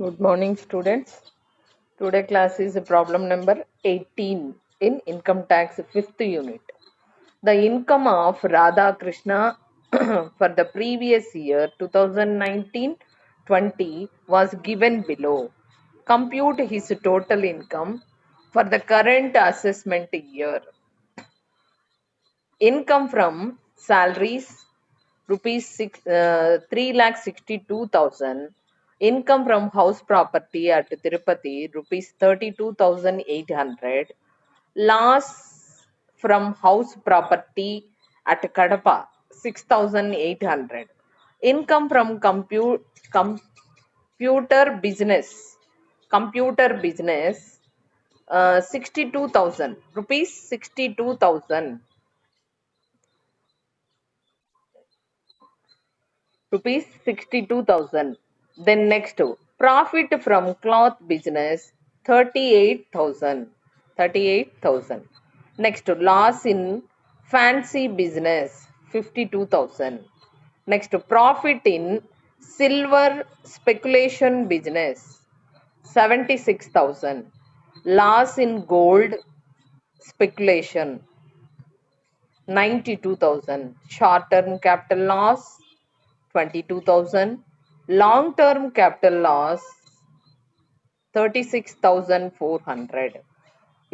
Good morning, students. Today class is problem number 18 in income tax 5th unit. The income of Radha Krishna for the previous year 2019-20 was given below. Compute his total income for the current assessment year. Income from salaries rupees 3,62,000. Income from house property at Tirupati rupees 32,800. Loss from house property at Kadapa 6,800. Income from computer business 62,000 rupees 62,000 rupees 62,000. Then next, profit from cloth business 38,000. 38,000. Next, loss in fancy business 52,000. Next, profit in silver speculation business 76,000. Loss in gold speculation 92,000. Short term capital loss 22,000. Long term capital loss 36,400.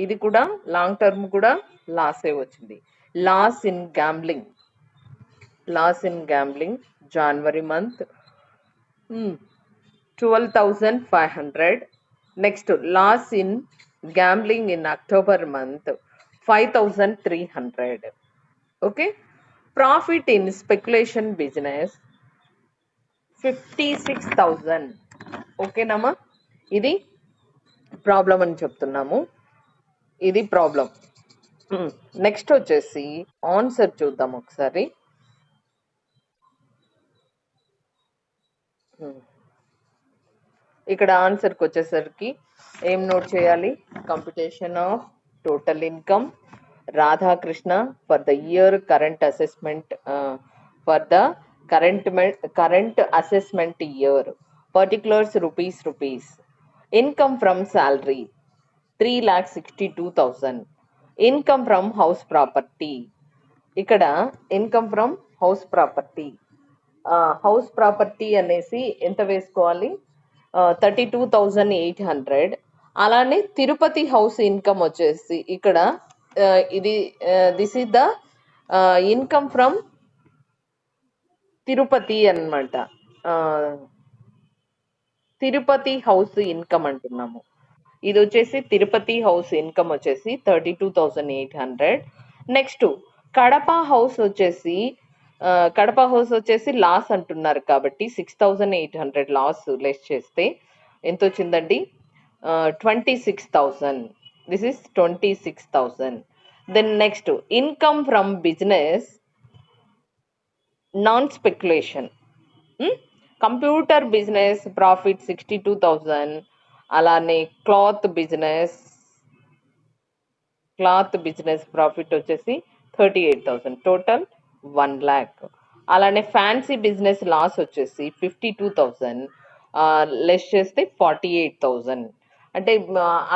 ఇది కూడా long term కూడా లాసే వచ్చింది. Loss in gambling January month 12,500. Next loss in gambling in October month 5,300. Okay, profit in speculation business 56,000. ఓకేనమ్మా, ఇది problem అని చెప్తున్నాము. ఇది ప్రాబ్లం. నెక్స్ట్ వచ్చేసి ఆన్సర్ చూద్దాం ఒకసారి. ఇక్కడ ఆన్సర్కి వచ్చేసరికి ఏం నోట్ చేయాలి? Computation of total income Radhakrishna for the year current assessment for the current assessment year. Particulars rupees. Income from salary 3,62,000. Income from house property. ఇక్కడ ఇన్కమ్ ఫ్రమ్ హౌస్ ప్రాపర్టీ అనేసి ఎంత వేసుకోవాలి? 32,800. అలానే తిరుపతి హౌస్ ఇన్కమ్ వచ్చేసి ఇక్కడ ఇది this is the income from Tirupati అన్నమాట. Tirupati house income అంటున్నాము. ఇది వచ్చేసి తిరుపతి హౌస్ ఇన్కమ్ వచ్చేసి 32,800. నెక్స్ట్ కడప హౌస్ వచ్చేసి లాస్ అంటున్నారు కాబట్టి 6,800 లాస్ లెస్ చేస్తే ఎంత వచ్చిందండి? 26,000. This is 26,000. Then next income from business non speculation. Computer business profit 62,000. అలానే క్లాత్ బిజినెస్ ప్రాఫిట్ వచ్చేసి 38,000. Total 1 lakh. అలానే ఫ్యాన్సీ బిజినెస్ లాస్ వచ్చేసి 52,000 లెస్ చేస్తే 48,000. అంటే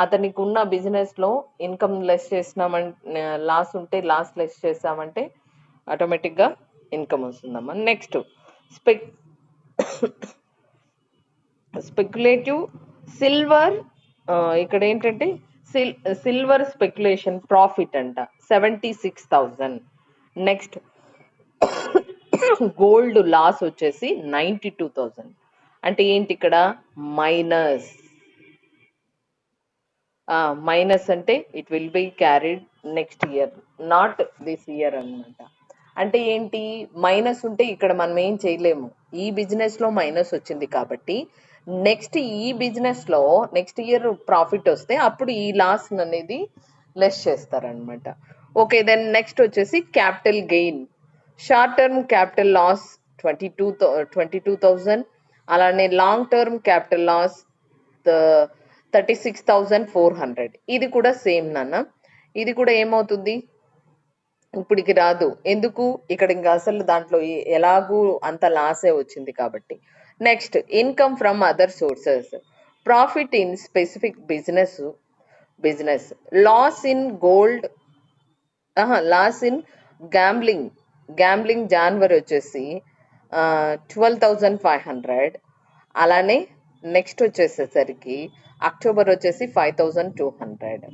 అతనికి ఉన్న బిజినెస్లో ఇన్కమ్ లెస్ చేసినామంటే లాస్ ఉంటే లాస్ లెస్ చేసామంటే ఆటోమేటిక్గా ఇన్కమ్ వస్తుందమ్మా. నెక్స్ట్ స్పెక్యులేటివ్ సిల్వర్, ఇక్కడ ఏంటంటే సిల్వర్ స్పెక్యులేషన్ ప్రాఫిట్ అంట 76,000. నెక్స్ట్ గోల్డ్ లాస్ వచ్చేసి 92,000. అంటే ఏంటి ఇక్కడ మైనస్ అంటే it will be carried next year, not this year అన్నమాట. అంటే ఏంటి? మైనస్ ఉంటే ఇక్కడ మనం ఏం చేయలేము. ఈ బిజినెస్ లో మైనస్ వచ్చింది కాబట్టి నెక్స్ట్ నెక్స్ట్ ఇయర్ ప్రాఫిట్ వస్తే అప్పుడు ఈ లాస్ అనేది లెస్ చేస్తారనమాట. ఓకే, దెన్ నెక్స్ట్ వచ్చేసి capital gain. Short term capital loss 22,000. అలానే లాంగ్ టర్మ్ క్యాపిటల్ లాస్ 36,400. ఇది కూడా సేమ్ నాన్న. ఇది కూడా ఏమవుతుంది? ఇప్పటికి రాదు. ఎందుకు? ఇక్కడ ఇంకా అసలు దాంట్లో ఎలాగూ అంత లాసే వచ్చింది కాబట్టి. Next income from other sources profit in specific business, loss in gold, loss in gambling జనవరి వచ్చేసి 12,500. అలానే నెక్స్ట్ వచ్చేసేసరికి అక్టోబర్ వచ్చేసి 5,200.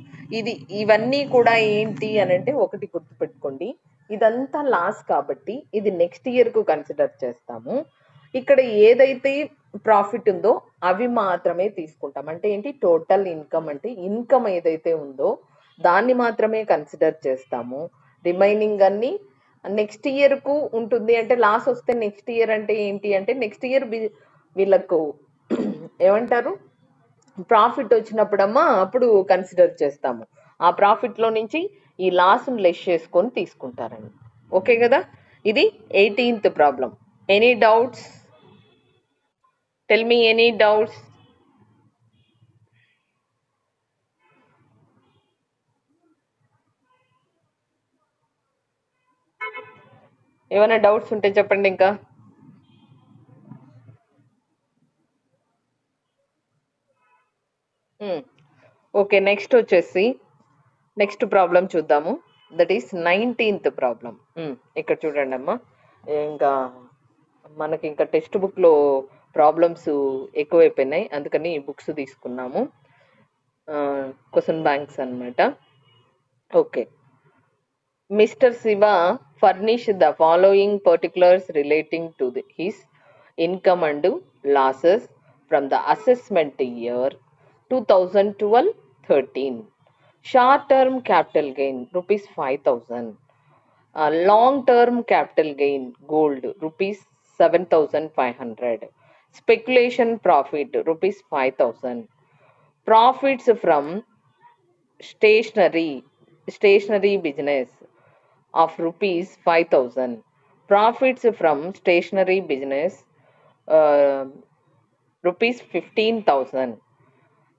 ఇవన్నీ కూడా ఏంటి అని అంటే ఒకటి గుర్తుపెట్టుకోండి, ఇదంతా లాస్ కాబట్టి ఇది నెక్స్ట్ ఇయర్కు కన్సిడర్ చేస్తాము. ఇక్కడ ఏదైతే ప్రాఫిట్ ఉందో అవి మాత్రమే తీసుకుంటాం. అంటే ఏంటి, టోటల్ ఇన్కమ్ అంటే ఇన్కమ్ ఏదైతే ఉందో దాన్ని మాత్రమే కన్సిడర్ చేస్తాము. రిమైనింగ్ అన్ని నెక్స్ట్ ఇయర్కు ఉంటుంది. అంటే లాస్ వస్తే నెక్స్ట్ ఇయర్ అంటే ఏంటి అంటే నెక్స్ట్ ఇయర్ వీళ్ళకు ఏమంటారు, ప్రాఫిట్ వచ్చినప్పుడమ్మా అప్పుడు కన్సిడర్ చేస్తాము. ఆ ప్రాఫిట్లో నుంచి ఈ లాస్ను లెస్ చేసుకొని తీసుకుంటారండి. ఓకే కదా, ఇది 18th problem. Any doubts? Tell me any doubts. ఏమైనా డౌట్స్ ఉంటే చెప్పండి ఇంకా. ఓకే, నెక్స్ట్ వచ్చేసి నెక్స్ట్ ప్రాబ్లం చూద్దాము. That is 19th problem. ఇక్కడ చూడండి అమ్మా, ఇంకా మనకి ఇంకా టెక్స్ట్ బుక్లో ప్రాబ్లమ్స్ ఎక్కువైపోయినాయి, అందుకని ఈ బుక్స్ తీసుకున్నాము, క్వశ్చన్ బ్యాంక్స్ అన్నమాట. Okay. Mr. Siva furnished the following particulars relating to his income and losses from the assessment year 2012-13. Short-term capital gain rupees 5,000. Long-term capital gain gold rupees 7,500. Speculation profit rupees 5,000. Profits from stationery business of rupees 5,000. Profits from stationery business rupees 15,000.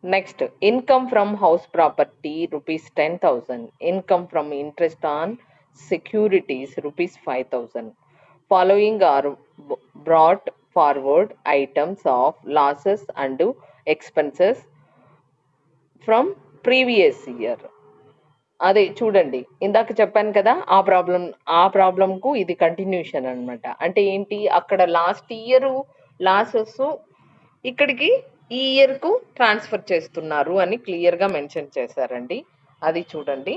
Next, income from house property rupees 10,000. Income from interest on securities rupees 5,000. Following are brought forward items of losses and expenses from previous year. అదే చూడండి, ఇందాక చెప్పాను కదా, ఆ ప్రాబ్లంకు ఇది continuation అనమాట. అంటే ఏంటి, అక్కడ లాస్ట్ ఇయర్ లాసెస్ ఇక్కడికి ఈ ఇయర్కు ట్రాన్స్ఫర్ చేస్తున్నారు అని క్లియర్గా మెన్షన్ చేశారండి. అది చూడండి.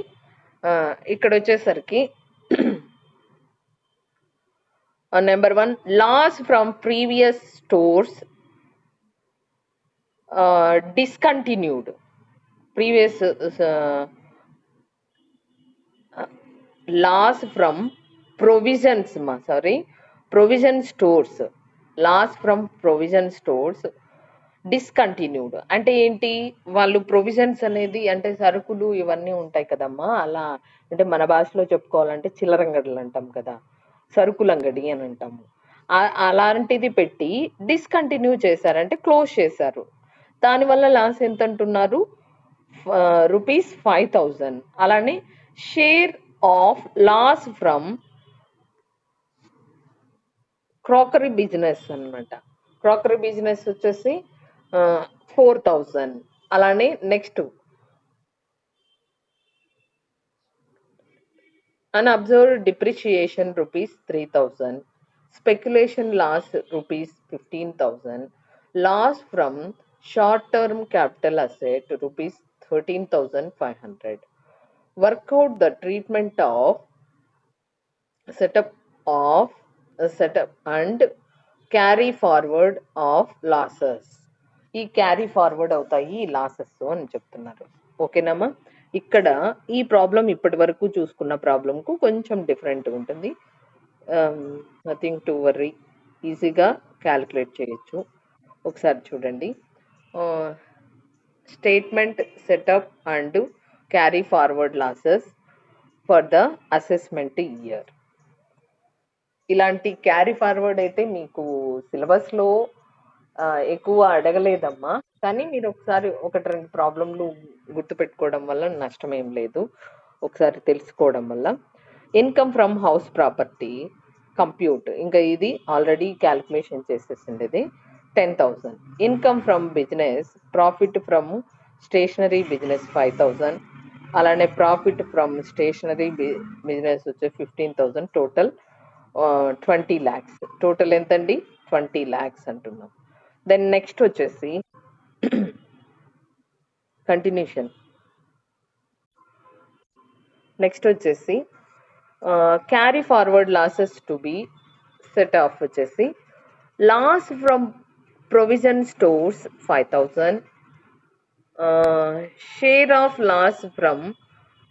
ఇక్కడ వచ్చేసరికి number 1, loss from previous stores discontinued. Previous loss from provision stores. Loss from provision stores discontinued అంటే ఏంటి, వాళ్ళు ప్రొవిజన్స్ అనేది అంటే సరుకులు ఇవన్నీ ఉంటాయి కదమ్మా, అలా అంటే మన భాషలో చెప్పుకోవాలంటే చిల్లరంగడులు అంటాం కదా, సరుకులంగడి అని అంటాము. అలాంటిది పెట్టి డిస్కంటిన్యూ చేశారంటే క్లోజ్ చేశారు. దానివల్ల లాస్ ఎంత అంటున్నారు, rupees 5,000. అలానే share of loss from crockery business అన్నమాట. క్రాకరీ బిజినెస్ వచ్చేసి 4,000. అలానే next unobserved depreciation rupees 3,000. Speculation loss rupees 15,000. Loss from short term capital asset rupees 13,500. Work out the treatment of setup and carry forward of losses. ఈ carry forward అవుతాయి ఈ losses అని చెప్తున్నారు. ఓకేనమ్మా, ఇక్కడ ఈ ప్రాబ్లం ఇప్పటి వరకు చూసుకున్న ప్రాబ్లంకు కొంచెం డిఫరెంట్ ఉంటుంది. నథింగ్ టు వర్రీ, ఈజీగా క్యాలిక్యులేట్ చేయొచ్చు. ఒకసారి చూడండి, statement setup and carry forward losses for the assessment year. ఇలాంటి క్యారీ ఫార్వర్డ్ అయితే మీకు సిలబస్లో ఎక్కువ అడగలేదమ్మా, కానీ మీరు ఒకసారి 1-2 ప్రాబ్లంలు గుర్తుపెట్టుకోవడం వల్ల నష్టం ఏం లేదు, ఒకసారి తెలుసుకోవడం వల్ల. Income from house property compute, ఇంకా ఇది ఆల్రెడీ క్యాలిక్యులేషన్ చేసేసిండేది. 10,000. Income from business, profit from stationery business 5,000. అలానే ప్రాఫిట్ ఫ్రమ్ స్టేషనరీ బిజినెస్ వచ్చే 15,000. Total 20 lakhs. టోటల్ ఎంతండి? 20 lakhs అంటున్నాం. దెన్ నెక్స్ట్ వచ్చేసి కంటిన్యూషన్. నెక్స్ట్ వచ్చేసి carry forward losses to be set off వచ్చేసి loss from provision stores 5,000. Share of loss from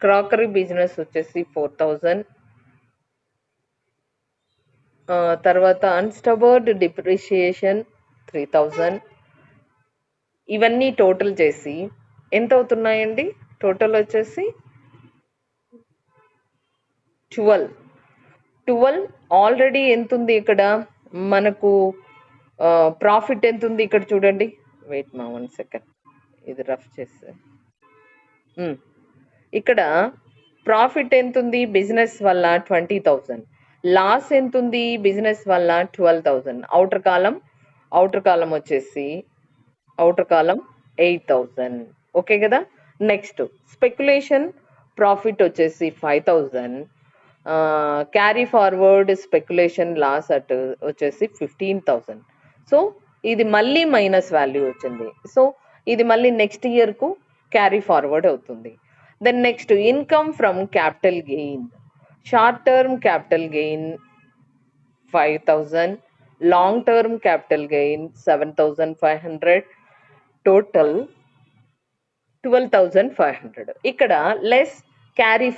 crockery business వచ్చేసి 4,000. తర్వాత అన్స్టబర్డ్ depreciation 3,000. ఇవన్నీ టోటల్ చేసి ఎంత అవుతున్నాయండి? టోటల్ వచ్చేసి 12. ఆల్రెడీ ఎంత ఉంది ఇక్కడ మనకు? ప్రాఫిట్ ఎంత ఉంది ఇక్కడ చూడండి. వెయిట్ మా 1 సెకండ్, ఇది రఫ్ చేస్తే ఇక్కడ ప్రాఫిట్ ఎంత ఉంది బిజినెస్ వల్ల? 20,000. లాస్ ఎంత ఉంది బిజినెస్ వల్ల? 12,000. అవుటర్ కాలం వచ్చేసి 8,000. ఓకే కదా. నెక్స్ట్ స్పెక్యులేషన్ ప్రాఫిట్ వచ్చేసి 5,000. క్యారీ ఫార్వర్డ్ స్పెక్యులేషన్ లాస్ వచ్చేసి 15,000. సో ఇది మళ్ళీ మైనస్ వాల్యూ వచ్చింది. సో ఇది మళ్ళీ నెక్స్ట్ ఇయర్కు క్యారీ ఫార్వర్డ్ అవుతుంది. Then next income from capital gain. Short term capital gain 5,000. Long term capital gain 7,500. Total 12,500. ఇక్కడ లెస్ క్యారీ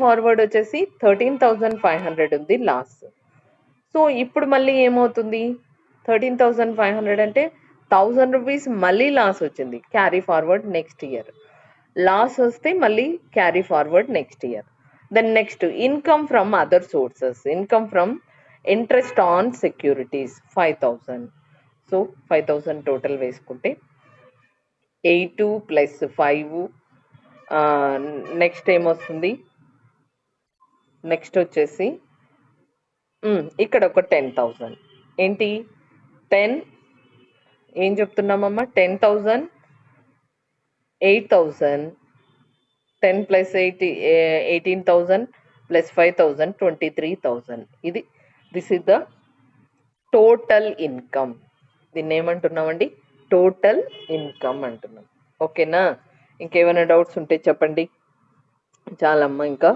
ఫార్వర్డ్ వచ్చేసి 13,500 ఉంది లాస్. సో ఇప్పుడు మళ్ళీ ఏమవుతుంది? 13,500 అంటే 1,000 రూపీస్ మళ్ళీ లాస్ వచ్చింది. Carry forward next year. Loss వస్తే మళ్ళీ carry forward next year. Then next income from other sources. Income from interest on securities 5,000. So 5,000 total వేసుకుంటే 8 + 5. నెక్స్ట్ ఏమొస్తుంది? నెక్స్ట్ వచ్చేసి ఇక్కడ ఒక 10,000. ఏంటి 10? ఏం చెప్తున్నామమ్మా? 10,000, 8,000, 10 + 8 18,000 + 5,000 23,000. This is the total income. దీన్ని ఏమంటున్నామండి? టోటల్ ఇన్కమ్ అంటున్నాం. ఓకేనా? ఇంకేమైనా డౌట్స్ ఉంటే చెప్పండి. చాలమ్మా, ఇంకా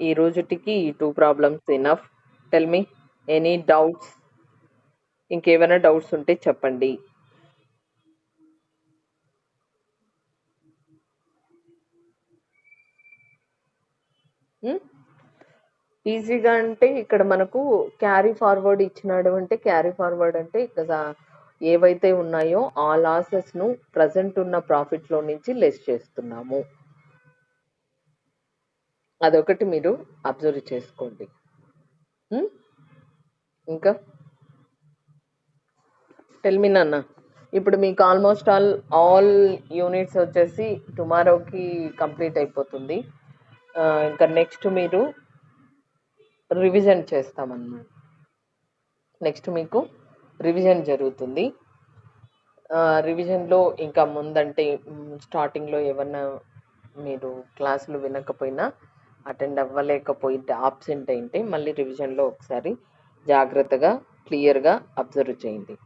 ఈ రోజుటికి 2 problems enough. Tell me any doubts. ఇంకేమైనా డౌట్స్ ఉంటే చెప్పండి. ఈజీగా అంటే ఇక్కడ మనకు క్యారీ ఫార్వర్డ్ ఇచ్చినాడు. అంటే క్యారీ ఫార్వర్డ్ అంటే ఇక్కడ ఏవైతే ఉన్నాయో ఆ లాసెస్ను ప్రజెంట్ ఉన్న ప్రాఫిట్లో నుంచి లెస్ చేస్తున్నాము. అదొకటి మీరు అబ్జర్వ్ చేసుకోండి. ఇంకా టెల్ మీ నాన్న. ఇప్పుడు మీకు ఆల్మోస్ట్ ఆల్ యూనిట్స్ వచ్చేసి టుమారోకి కంప్లీట్ అయిపోతుంది. ఇంకా నెక్స్ట్ మీరు రివిజన్ చేస్తామన్నమాట. నెక్స్ట్ మీకు రివిజన్ జరుగుతుంది. రివిజన్లో ఇంకా ముందంటే స్టార్టింగ్లో ఏమన్నా మీరు క్లాసులు వినకపోయినా, అటెండ్ అవ్వలేకపోయింటే, ఆబ్సెంట్ అయింటే మళ్ళీ రివిజన్లో ఒకసారి జాగ్రత్తగా క్లియర్గా అబ్జర్వ్ చేయండి.